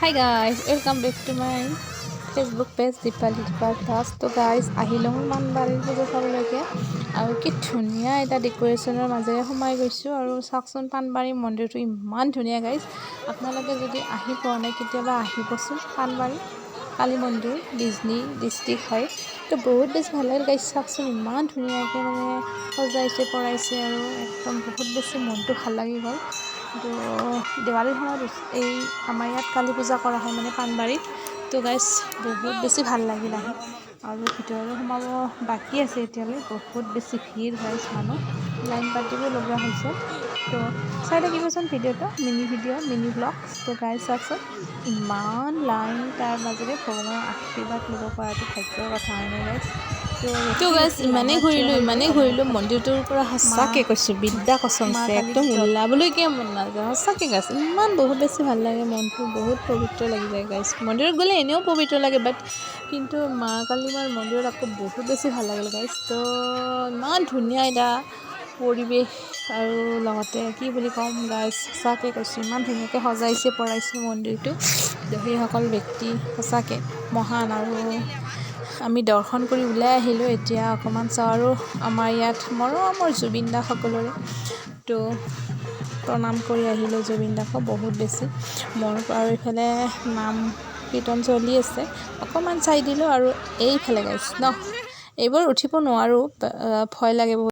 Hi guys, welcome back to my Facebook page Deepali Das. তো guys আহিলোঁ মানবাৰীৰ পূজা চাবলৈকে আৰু কি ধুনীয়া এটা ডেক'ৰেশ্যনৰ মাজেৰে সোমাই গৈছোঁ আৰু চাওকচোন পানবাৰী মন্দিৰটো ইমান ধুনীয়া গাইজ। আপোনালোকে যদি আহি পোৱা নাই কেতিয়াবা আহিবচোন। পানবাৰী কালী মন্দিৰ বিজনী ডিষ্ট্ৰিক্ট হয়। তো বহুত বেছি ভাল লাগিল গাইজ। চাওকচোন ইমান ধুনীয়াকৈ মানে সজাইছে পৰাইছে আৰু একদম বহুত বেছি মনটো ভাল লাগি গ'ল। তো দেৱালীৰ সময়ত এই আমাৰ ইয়াত কালী পূজা কৰা হয় মানে পানবাৰীত। তো গাইজ বহুত বেছি ভাল লাগিল আহি আৰু ভিতৰলৈ সোমাব বাকী আছে এতিয়ালৈ। বহুত বেছি ভিৰ গাইজ, মানুহ লাইন পাতিব লগা হৈছে। তো চাই থাকিবচোন ভিডিঅ'টো, মিনি ব্লগ। তো গাইজ চাওকচোন ইমান লাইন, তাৰ মাজেৰে ভগৱানৰ আশীৰ্বাদ ল'ব পৰাটো ভাগ্যৰ কথা হয়নে গাইজ। তো গাইজ ইমানেই ঘূৰিলোঁ মন্দিৰটোৰ পৰা সঁচাকৈ কৈছোঁ বিদ্যা কচংছে একদম ওলাবলৈকে মন নাযায় সঁচাকৈ গাইজ। ইমান বহুত বেছি ভাল লাগে, মনটো বহুত পবিত্ৰ লাগি যায় গাইজ। মন্দিৰত গ'লে এনেও পবিত্ৰ লাগে, কিন্তু মা কালী মাৰ মন্দিৰত আকৌ বহুত বেছি ভাল লাগিল গাইজ। তো ইমান ধুনীয়া এটা পৰিৱেশ আৰু লগতে কি বুলি ক'ম গাইজ, সঁচাকৈ কৈছোঁ ইমান ধুনীয়াকৈ সজাইছে পৰাইছে মন্দিৰটো। সেইসকল ব্যক্তি সঁচাকৈ মহান আৰু আমি দৰ্শন কৰি ওলাই আহিলোঁ। এতিয়া অকণমান চাওঁ আৰু আমাৰ ইয়াত মৰমৰ জুবিন দা সকলোৰে তো প্ৰণাম কৰি আহিলোঁ জুবিন দাক বহুত বেছি মৰম। আৰু এইফালে নাম কীৰ্তন চলি আছে, অকণমান চাই দিলোঁ আৰু এইফালে গাইছ ন, এইবোৰ উঠিব নোৱাৰোঁ, ভয় লাগে বহুত।